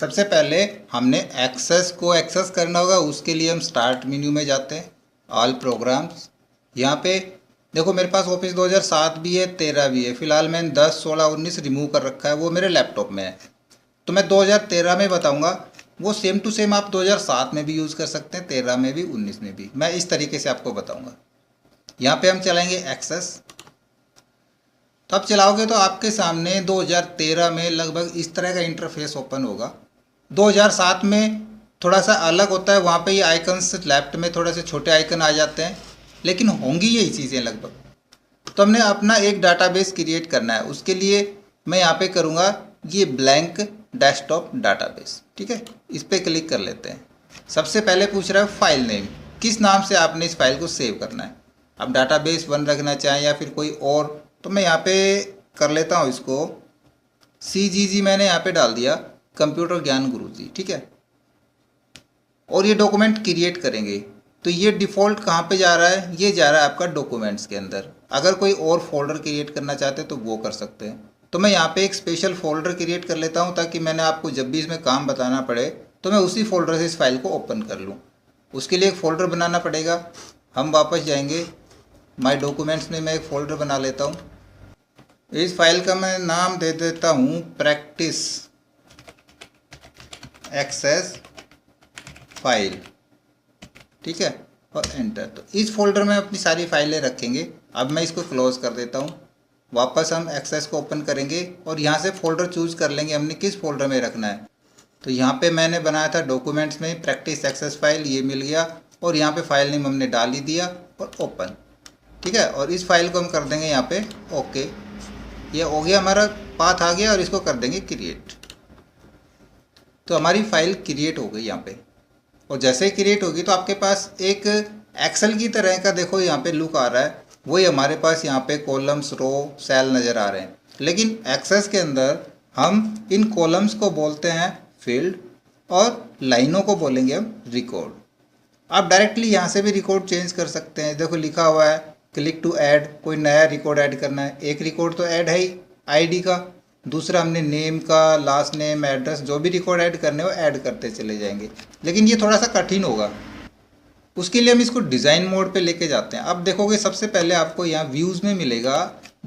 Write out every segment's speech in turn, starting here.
सबसे पहले हमने एक्सेस को एक्सेस करना होगा। उसके लिए हम स्टार्ट मेन्यू में जाते हैं, ऑल प्रोग्राम्स। यहाँ पे देखो मेरे पास ऑफिस 2007 भी है, 13 भी है। फिलहाल मैंने 10, 16, 19 रिमूव कर रखा है, वो मेरे लैपटॉप में है। तो मैं 2013 में बताऊँगा। वो सेम टू सेम आप 2007 में भी यूज़ कर सकते हैं, 13 में भी, 19 में भी। मैं इस तरीके से आपको बताऊँगा। यहाँ पे हम चलाएंगे एक्सेस। तो आप चलाओगे तो आपके सामने 2013 में लगभग इस तरह का इंटरफेस ओपन होगा। 2007 में थोड़ा सा अलग होता है, वहाँ पे ये आइकन्स लेफ्ट में थोड़े से छोटे आइकन आ जाते हैं, लेकिन होंगी यही चीज़ें लगभग। तो हमने अपना एक डाटाबेस क्रिएट करना है। उसके लिए मैं यहाँ पे करूँगा ये ब्लैंक डेस्कटॉप डाटाबेस। ठीक है, इस पर क्लिक कर लेते हैं। सबसे पहले पूछ रहा है फाइल नेम, किस नाम से आपने इस फाइल को सेव करना है। अब डाटाबेस 1 रखना चाहें या फिर कोई और, तो मैं यहाँ पे कर लेता हूँ इसको CGG। मैंने यहाँ पे डाल दिया कंप्यूटर ज्ञान गुरुजी। ठीक है, और ये डॉक्यूमेंट क्रिएट करेंगे। तो ये डिफ़ॉल्ट कहाँ पे जा रहा है, ये जा रहा है आपका डॉक्यूमेंट्स के अंदर। अगर कोई और फोल्डर क्रिएट करना चाहते हैं तो वो कर सकते हैं। तो मैं यहाँ पे एक स्पेशल फोल्डर क्रिएट कर लेता हूँ, ताकि मैंने आपको जब भी इसमें काम बताना पड़े तो मैं उसी फोल्डर से इस फाइल को ओपन कर लूँ। उसके लिए एक फ़ोल्डर बनाना पड़ेगा। हम वापस जाएंगे, माय डॉक्यूमेंट्स में मैं एक फ़ोल्डर बना लेता हूँ। इस फाइल का मैं नाम दे देता हूँ प्रैक्टिस एक्सेस फाइल। ठीक है, और एंटर। तो इस फोल्डर में अपनी सारी फाइलें रखेंगे। अब मैं इसको क्लोज कर देता हूँ। वापस हम एक्सेस को ओपन करेंगे और यहाँ से फोल्डर चूज़ कर लेंगे हमने किस फोल्डर में रखना है। तो यहाँ पे मैंने बनाया था डॉक्यूमेंट्स में प्रैक्टिस एक्सेस फाइल, ये मिल गया। और यहाँ पे फाइल नेम हमने डाल ही दिया और ओपन। ठीक है, और इस फाइल को हम कर देंगे यहाँ पे ओके। ये हो गया, हमारा पाथ आ गया, और इसको कर देंगे क्रिएट। तो हमारी फाइल क्रिएट हो गई यहाँ पे। और जैसे ही क्रिएट होगी तो आपके पास एक एक्सेल की तरह का देखो यहाँ पे लुक आ रहा है। वही हमारे पास यहाँ पे कॉलम्स, रो, सेल नज़र आ रहे हैं। लेकिन एक्सेस के अंदर हम इन कॉलम्स को बोलते हैं फील्ड और लाइनों को बोलेंगे हम रिकॉर्ड। आप डायरेक्टली यहाँ से भी रिकॉर्ड चेंज कर सकते हैं। देखो लिखा हुआ है क्लिक टू ऐड, कोई नया रिकॉर्ड ऐड करना है। एक रिकॉर्ड तो ऐड है ही आईडी का, दूसरा हमने नेम का, लास्ट नेम, एड्रेस, जो भी रिकॉर्ड ऐड करने हो ऐड करते चले जाएंगे। लेकिन ये थोड़ा सा कठिन होगा, उसके लिए हम इसको डिज़ाइन मोड पे लेके जाते हैं। अब देखोगे सबसे पहले आपको यहाँ व्यूज़ में मिलेगा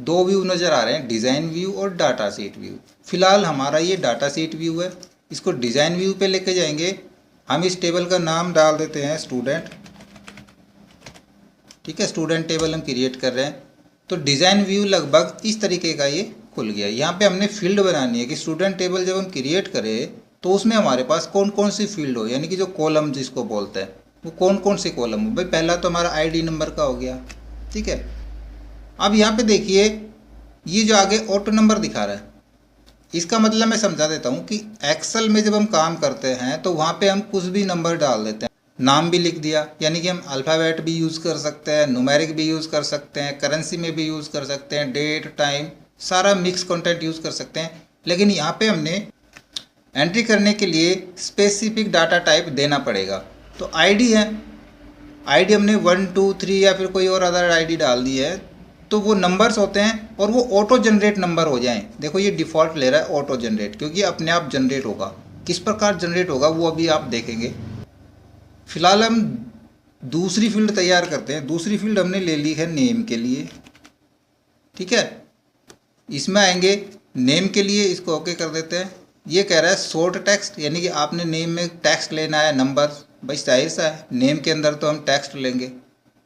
2 व्यू नज़र आ रहे हैं, डिज़ाइन व्यू और डाटा शीट व्यू। फिलहाल हमारा ये डाटा शीट व्यू है, इसको डिज़ाइन व्यू पे लेके जाएंगे। हम इस टेबल का नाम डाल देते हैं स्टूडेंट। ठीक है, स्टूडेंट टेबल हम क्रिएट कर रहे हैं। तो डिज़ाइन व्यू लगभग इस तरीके का ये खुल गया। यहाँ पे हमने फील्ड बनानी है कि स्टूडेंट टेबल जब हम क्रिएट करें तो उसमें हमारे पास कौन कौन सी फील्ड हो, यानी कि जो कॉलम जिसको बोलते हैं वो कौन कौन से कॉलम हो। भाई पहला तो हमारा आईडी नंबर का हो गया। ठीक है, अब यहाँ पे देखिए ये जो आगे ऑटो नंबर दिखा रहा है, इसका मतलब मैं समझा देता हूँ कि एक्सेल में जब हम काम करते हैं तो वहाँ पे हम कुछ भी नंबर डाल देते हैं। नाम भी लिख दिया, यानी कि हम अल्फ़ाबेट भी यूज़ कर सकते हैं, न्यूमेरिक भी यूज़ कर सकते हैं, करेंसी में भी यूज़ कर सकते हैं, डेट, टाइम, सारा मिक्स कंटेंट यूज़ कर सकते हैं। लेकिन यहाँ पे हमने एंट्री करने के लिए स्पेसिफिक डाटा टाइप देना पड़ेगा। तो आईडी है, आईडी हमने 1, 2, 3 या फिर कोई और अदर आईडी डाल दी है, तो वो नंबर्स होते हैं और वो ऑटो जनरेट नंबर हो जाएं। देखो ये डिफ़ॉल्ट ले रहा है ऑटो जनरेट, क्योंकि अपने आप जनरेट होगा। किस प्रकार जनरेट होगा वो अभी आप देखेंगे। फिलहाल हम दूसरी फील्ड तैयार करते हैं। दूसरी फील्ड हमने ले ली है नेम के लिए। ठीक है, इसमें आएंगे नेम के लिए, इसको ओके कर देते हैं। ये कह रहा है शॉर्ट टेक्स्ट, यानी कि आपने नेम में टेक्स्ट लेना है, नंबर। भाई जाहिर सा है नेम के अंदर तो हम टेक्स्ट लेंगे।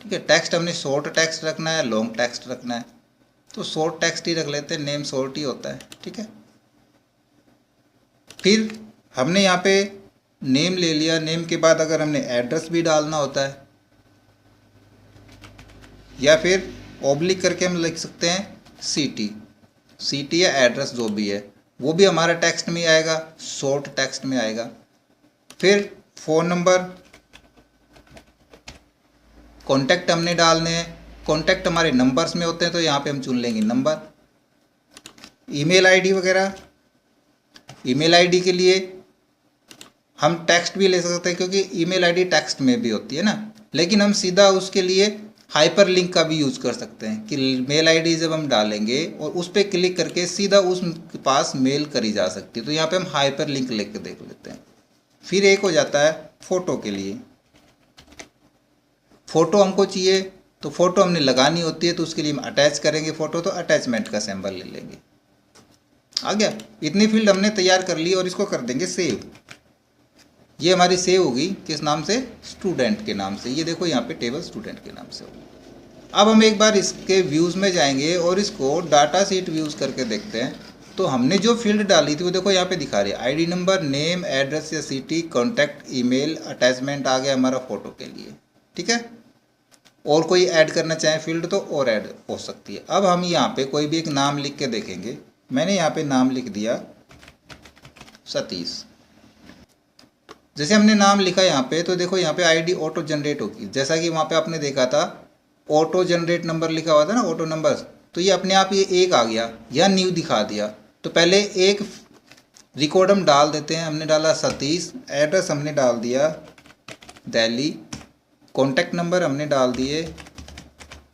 ठीक है, टेक्स्ट हमने शॉर्ट टेक्स्ट रखना है, लॉन्ग टेक्स्ट रखना है, तो शॉर्ट टेक्स्ट ही रख लेते हैं, नेम शॉर्ट ही होता है। ठीक है, फिर हमने यहाँ पे नेम ले लिया। नेम के बाद अगर हमने एड्रेस भी डालना होता है, या फिर ऑब्लिक करके हम लिख सकते हैं सिटी या एड्रेस, जो भी है वो भी हमारा टेक्स्ट में आएगा, शॉर्ट टेक्स्ट में आएगा। फिर फ़ोन नंबर, कॉन्टैक्ट हमने डालने हैं। कॉन्टैक्ट हमारे नंबर्स में होते हैं, तो यहाँ पे हम चुन लेंगे नंबर। ईमेल आईडी वगैरह, ईमेल आईडी के लिए हम टेक्स्ट भी ले सकते हैं, क्योंकि ईमेल आईडी टेक्स्ट में भी होती है ना। लेकिन हम सीधा उसके लिए हाइपर लिंक का भी यूज़ कर सकते हैं कि मेल आईडी जब हम डालेंगे और उस पर क्लिक करके सीधा उस पास मेल करी जा सकती है। तो यहाँ पे हम हाइपर लिंक लिख के देख लेते हैं। फिर एक हो जाता है फ़ोटो के लिए। फ़ोटो हमको चाहिए तो फ़ोटो हमने लगानी होती है, तो उसके लिए हम अटैच करेंगे फ़ोटो, तो अटैचमेंट का सिंबल ले लेंगे। आ गया। इतनी फील्ड हमने तैयार कर ली और इसको कर देंगे सेव। ये हमारी सेव होगी किस नाम से? स्टूडेंट के नाम से। ये देखो यहाँ पे टेबल स्टूडेंट के नाम से होगी। अब हम एक बार इसके व्यूज़ में जाएंगे और इसको डाटा सीट व्यूज़ करके देखते हैं। तो हमने जो फील्ड डाली थी वो देखो यहाँ पे दिखा रही है, आईडी नंबर, नेम, एड्रेस या सिटी, कॉन्टैक्ट, ईमेल, अटैचमेंट आ गया हमारा फ़ोटो के लिए। ठीक है। और कोई ऐड करना चाहें फील्ड तो और ऐड हो सकती है। अब हम यहाँ पे कोई भी एक नाम लिख के देखेंगे। मैंने यहाँ पे नाम लिख दिया सतीश। जैसे हमने नाम लिखा यहाँ पे, तो देखो यहाँ पे आईडी ऑटो जनरेट होगी। जैसा कि वहाँ पे आपने देखा था ऑटो जनरेट नंबर लिखा हुआ था ना, ऑटो नंबर, तो ये अपने आप ये एक आ गया या न्यू दिखा दिया। तो पहले एक रिकॉर्ड हम डाल देते हैं। हमने डाला सतीश, एड्रेस हमने डाल दिया दिल्ली, कॉन्टैक्ट नंबर हमने डाल दिए,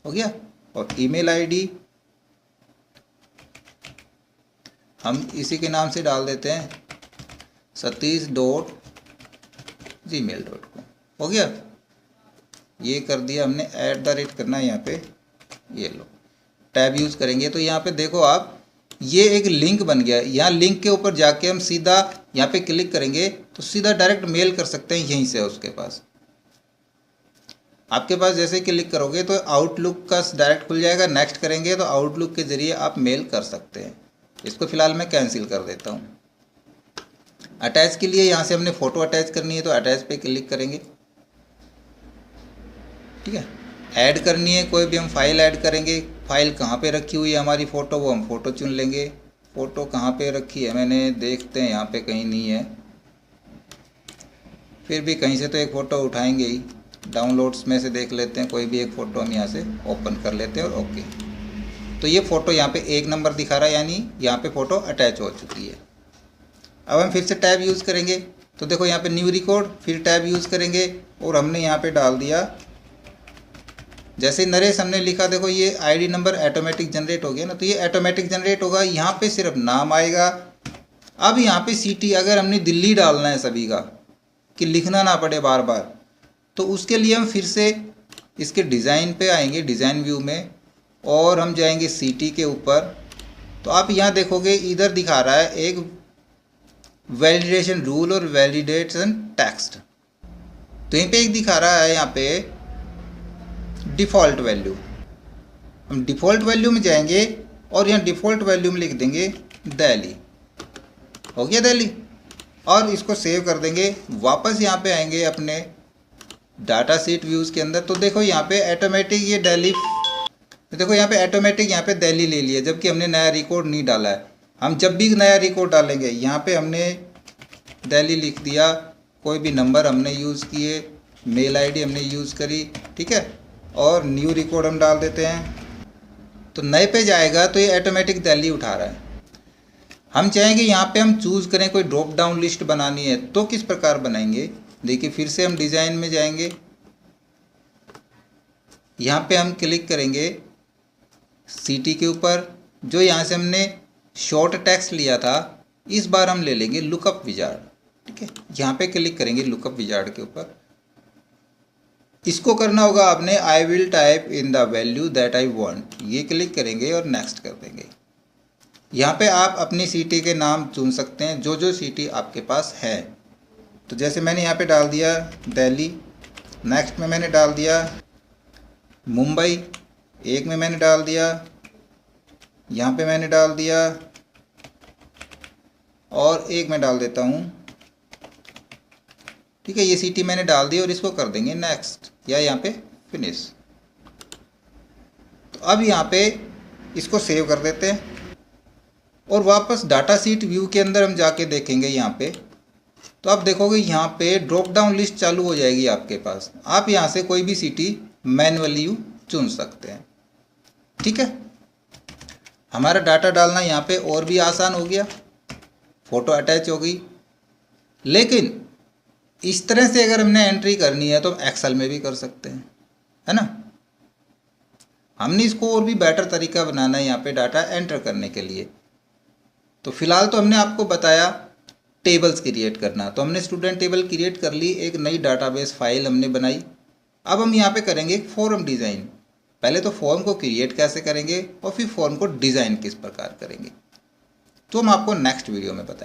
हो गया, और ईमेल आईडी हम इसी के नाम से डाल देते हैं satish.gmail.com, हो गया। ये कर दिया हमने, @ करना है यहाँ पे, ये लो टैब यूज़ करेंगे तो यहाँ पे देखो आप, ये एक लिंक बन गया। यहाँ लिंक के ऊपर जाके हम सीधा यहाँ पे क्लिक करेंगे तो सीधा डायरेक्ट मेल कर सकते हैं यहीं से उसके पास। आपके पास जैसे क्लिक करोगे तो आउटलुक का डायरेक्ट खुल जाएगा। नेक्स्ट करेंगे तो आउटलुक के ज़रिए आप मेल कर सकते हैं। इसको फ़िलहाल मैं कैंसिल कर देता हूँ। अटैच के लिए यहाँ से हमने फ़ोटो अटैच करनी है तो अटैच पे क्लिक करेंगे। ठीक है। ऐड करनी है कोई भी हम फाइल ऐड करेंगे। फाइल कहाँ पे रखी हुई है हमारी फ़ोटो, वो हम फ़ोटो चुन लेंगे। फ़ोटो कहाँ पे रखी है मैंने, देखते हैं, यहाँ पे कहीं नहीं है। फिर भी कहीं से तो एक फ़ोटो उठाएंगे ही। डाउनलोड्स में से देख लेते हैं, कोई भी एक फ़ोटो हम यहाँ से ओपन कर लेते हैं और ओके। तो ये फ़ोटो यहाँ पे 1 नंबर दिखा रहा है, यानी यहाँ पे फ़ोटो अटैच हो चुकी है। अब हम फिर से टैब यूज़ करेंगे तो देखो यहाँ पे न्यू रिकॉर्ड, फिर टैब यूज़ करेंगे और हमने यहाँ पे डाल दिया, जैसे नरेश हमने लिखा, देखो ये आईडी नंबर ऑटोमेटिक जनरेट हो गया ना, तो ये ऑटोमेटिक जनरेट होगा। यहाँ पे सिर्फ नाम आएगा। अब यहाँ पे सिटी अगर हमने दिल्ली डालना है सभी का, कि लिखना ना पड़े बार बार, तो उसके लिए हम फिर से इसके डिज़ाइन पे आएंगे, डिज़ाइन व्यू में, और हम जाएंगे सिटी के ऊपर। तो आप यहाँ देखोगे इधर दिखा रहा है एक वैलिडेशन रूल और वैलिडेशन टेक्स्ट। तो यहीं पे एक दिखा रहा है यहाँ पे डिफ़ॉल्ट वैल्यू। हम डिफ़ॉल्ट वैल्यू में जाएंगे और यहाँ डिफ़ॉल्ट वैल्यू में लिख देंगे दिल्ली, हो गया दिल्ली, और इसको सेव कर देंगे। वापस यहाँ पे आएंगे अपने डाटा सीट व्यूज़ के अंदर, तो देखो यहाँ पे ऑटोमेटिक ये दिल्ली, तो देखो यहाँ पे ऑटोमेटिक यहाँ पे दिल्ली ले लिया, जबकि हमने नया रिकॉर्ड नहीं डाला है। हम जब भी नया रिकॉर्ड डालेंगे यहाँ पे हमने दिल्ली लिख दिया, कोई भी नंबर हमने यूज़ किए, मेल आईडी हमने यूज़ करी, ठीक है, और न्यू रिकॉर्ड हम डाल देते हैं। तो नए पे जाएगा तो ये ऑटोमेटिक दिल्ली उठा रहा है। हम चाहेंगे यहाँ पे हम चूज़ करें, कोई ड्रॉप डाउन लिस्ट बनानी है तो किस प्रकार बनाएंगे। देखिए फिर से हम डिज़ाइन में जाएंगे, यहाँ पे हम क्लिक करेंगे सिटी के ऊपर। जो यहाँ से हमने शॉर्ट टेक्स्ट लिया था, इस बार हम ले लेंगे लुकअप विजार्ड। ठीक है, यहाँ पे क्लिक करेंगे लुकअप विजार्ड के ऊपर। इसको करना होगा आपने, I will type in the value that I want, ये क्लिक करेंगे और नेक्स्ट कर देंगे। यहाँ पे आप अपनी सिटी के नाम चुन सकते हैं, जो जो सिटी आपके पास है। तो जैसे मैंने यहाँ पे डाल दिया दिल्ली, नेक्स्ट में मैंने डाल दिया मुंबई, एक में मैंने डाल दिया, यहाँ पे मैंने डाल दिया, और एक में डाल देता हूँ। ठीक है, ये सिटी मैंने डाल दी और इसको कर देंगे नेक्स्ट या यहाँ पे फिनिश। तो अब यहाँ पे इसको सेव कर देते हैं और वापस डाटा सीट व्यू के अंदर हम जाके देखेंगे यहाँ पे। तो आप देखोगे यहाँ पे ड्रॉप डाउन लिस्ट चालू हो जाएगी आपके पास। आप यहाँ से कोई भी सिटी मैन्युअली चुन सकते हैं। ठीक है, हमारा डाटा डालना यहाँ पे और भी आसान हो गया, फ़ोटो अटैच हो गई। लेकिन इस तरह से अगर हमने एंट्री करनी है तो हम एक्सेल में भी कर सकते हैं, है ना। हमने इसको और भी बेटर तरीका बनाना है यहाँ पे डाटा एंटर करने के लिए। तो फिलहाल तो हमने आपको बताया टेबल्स क्रिएट करना, तो हमने स्टूडेंट टेबल क्रिएट कर ली, एक नई डाटाबेस फाइल हमने बनाई। अब हम यहाँ पे करेंगे एक फॉर्म डिज़ाइन। पहले तो फॉर्म को क्रिएट कैसे करेंगे और फिर फॉर्म को डिज़ाइन किस प्रकार करेंगे, तो हम आपको नेक्स्ट वीडियो में बताएंगे।